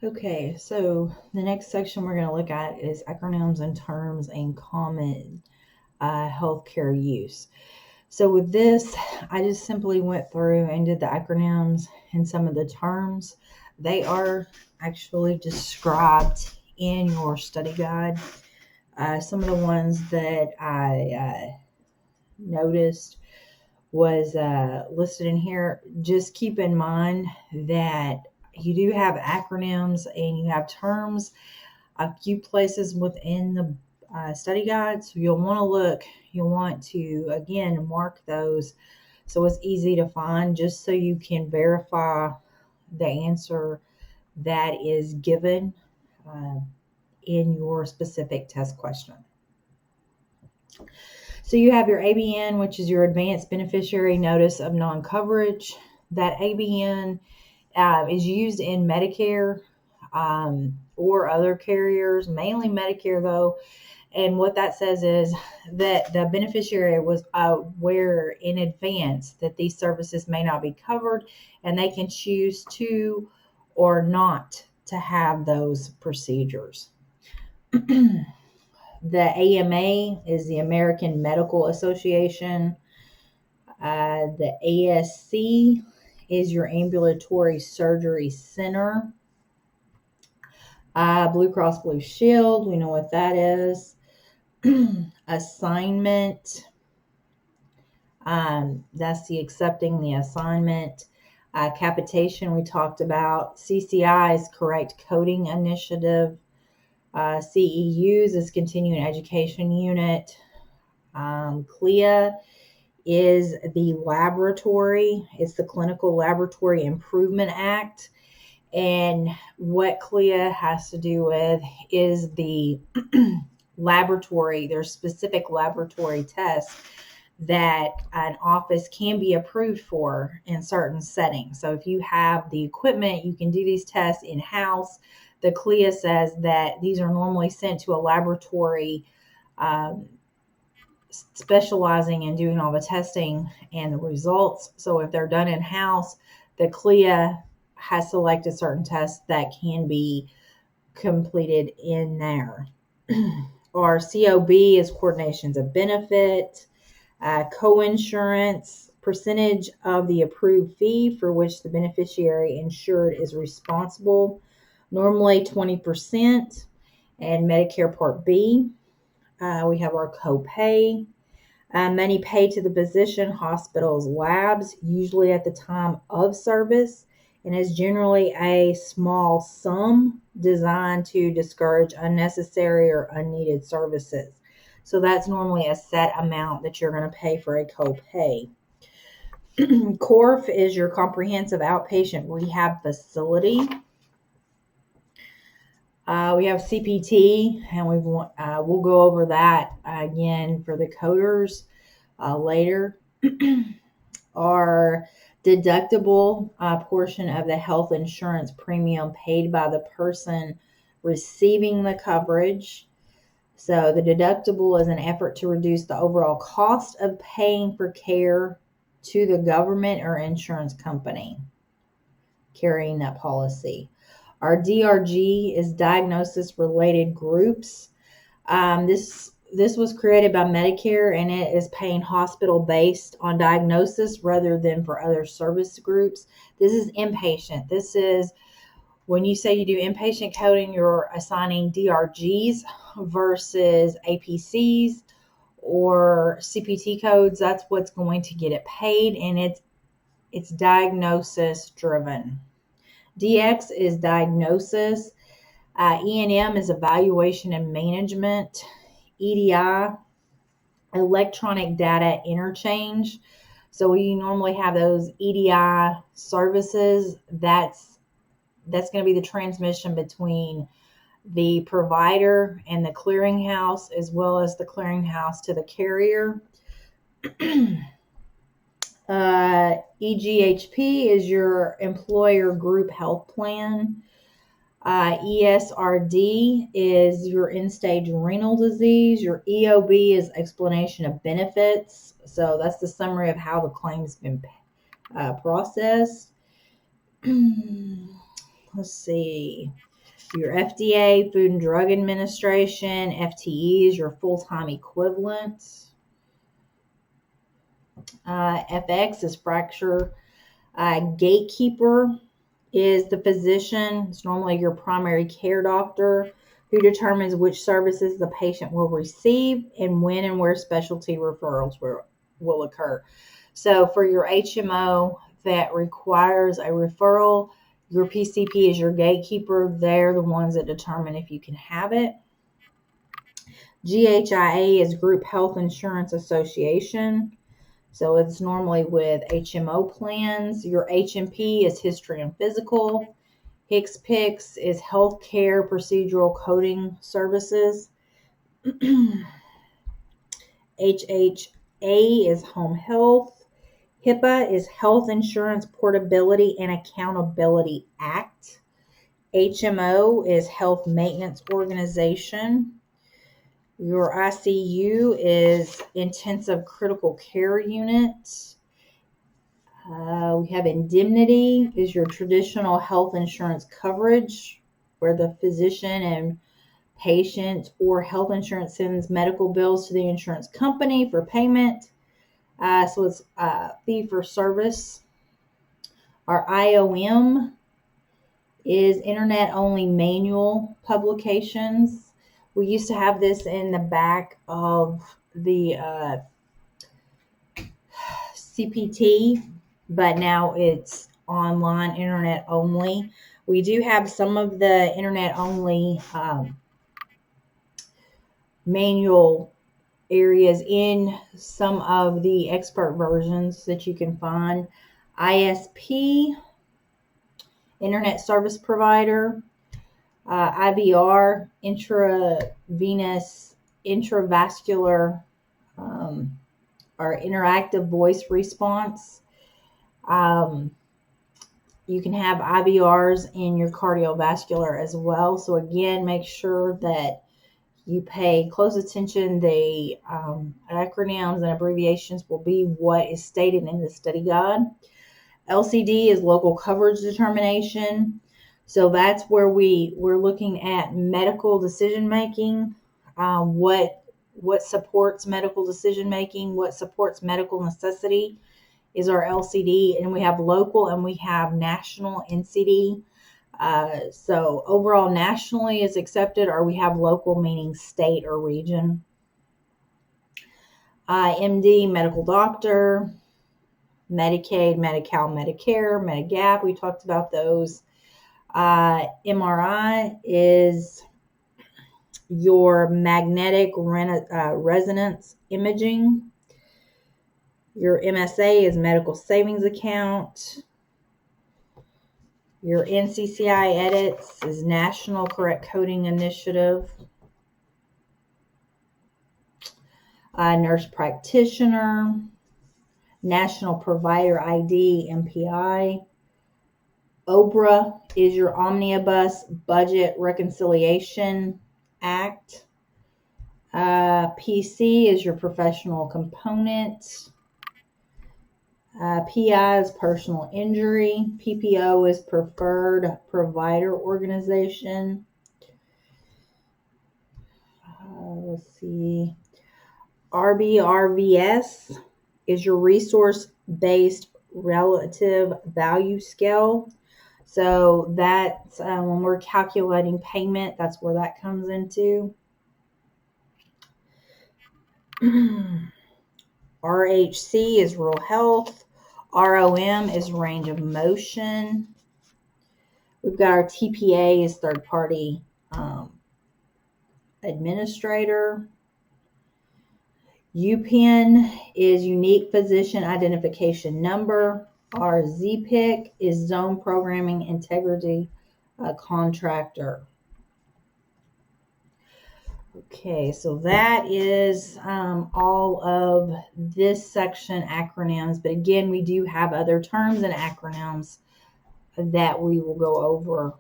Okay, so the next section we're going to look at is acronyms and terms and common healthcare use. So with this, I just simply went through and did the acronyms and some of the terms. They are actually described in your study guide. Some of the ones that I noticed was listed in here. Just keep in mind that you do have acronyms and you have terms a few places within the study guide. So you'll want to, again, mark those so it's easy to find, just so you can verify the answer that is given in your specific test question. So you have your ABN, which is your Advanced Beneficiary Notice of Non-Coverage. That ABN is used in Medicare or other carriers, mainly Medicare though. And what that says is that the beneficiary was aware in advance that these services may not be covered, and they can choose to or not to have those procedures. The AMA is the American Medical Association. The ASC is your Ambulatory Surgery Center. Blue Cross Blue Shield, we know what that is. Assignment, that's the accepting the assignment. Capitation, we talked about. CCI is Correct Coding Initiative. CEUs is Continuing Education Unit. CLIA is the laboratory. It's the Clinical Laboratory Improvement Act. And what CLIA has to do with is the laboratory. There's specific laboratory tests that an office can be approved for in certain settings. So if you have the equipment, you can do these tests in-house. The CLIA says that these are normally sent to a laboratory specializing in doing all the testing and the results. So if they're done in-house, the CLIA has selected certain tests that can be completed in there. Or COB is Coordinations of Benefit. Co-insurance, percentage of the approved fee for which the beneficiary insured is responsible, normally 20%. And Medicare Part B, we have our copay. Money paid to the physician, hospitals, labs, usually at the time of service, and is generally a small sum designed to discourage unnecessary or unneeded services. So that's normally a set amount that you're going to pay for a copay. CORF is your Comprehensive Outpatient Rehab Facility. We have CPT, and we'll go over that again for the coders later. Our deductible portion of the health insurance premium paid by the person receiving the coverage. So the deductible is an effort to reduce the overall cost of paying for care to the government or insurance company carrying that policy. Our DRG is diagnosis-related groups. This was created by Medicare, and it is paying hospital based on diagnosis rather than for other service groups. This is inpatient. This is when you say you do inpatient coding, you're assigning DRGs versus APCs or CPT codes. That's what's going to get it paid, and it's diagnosis driven. DX is diagnosis. E&M is evaluation and management. EDI, electronic data interchange. So we normally have those EDI services. That's going to be the transmission between the provider and the clearinghouse, as well as the clearinghouse to the carrier. EGHP is your employer group health plan. ESRD is your end-stage renal disease. Your EOB is explanation of benefits. So that's the summary of how the claim's been processed. Let's see. Your FDA, Food and Drug Administration, FTE is your full-time equivalent. FX is fracture. Gatekeeper is the physician. It's normally your primary care doctor who determines which services the patient will receive and when and where specialty referrals will occur. So for your HMO that requires a referral, your PCP is your gatekeeper. They're the ones that determine if you can have it. GHIA is Group Health Insurance Association. So it's normally with HMO plans. Your HMP is History and Physical. HCPCS is Healthcare Procedural Coding Services. HHA is Home Health. HIPAA is Health Insurance Portability and Accountability Act. HMO is Health Maintenance Organization. Your ICU is Intensive Critical Care Unit. We have indemnity is your traditional health insurance coverage where the physician and patient or health insurance sends medical bills to the insurance company for payment. So it's fee for service. Our IOM is internet only manual publications. We used to have this in the back of the CPT, but now it's online, internet only. We do have some of the internet only manual areas in some of the expert versions that you can find. ISP, Internet Service Provider. IVR, intravascular, or interactive voice response. You can have IVRs in your cardiovascular as well. So again, make sure that you pay close attention. The acronyms and abbreviations will be what is stated in the study guide. LCD is local coverage determination. So that's where we're looking at medical decision making, what supports medical decision making, what supports medical necessity is our LCD, and we have local and we have national NCD. So overall nationally is accepted, or we have local meaning state or region. MD, medical doctor. Medicaid, Medi-Cal, Medicare, Medigap, we talked about those. MRI is your magnetic resonance imaging. Your MSA is medical savings account. Your NCCI edits is National Correct Coding Initiative. Nurse practitioner. National Provider ID, MPI. OBRA is your Omnibus Budget Reconciliation Act. PC is your professional component. PI is personal injury. PPO is preferred provider organization. Let's see. RBRVS is your resource-based relative value scale. So that's when we're calculating payment, that's where that comes into. RHC is rural health. ROM is range of motion. We've got our TPA is third party administrator. UPIN is unique physician identification number. Our ZPIC is zone programming integrity contractor. Okay, so that is all of this section acronyms. But again, we do have other terms and acronyms that we will go over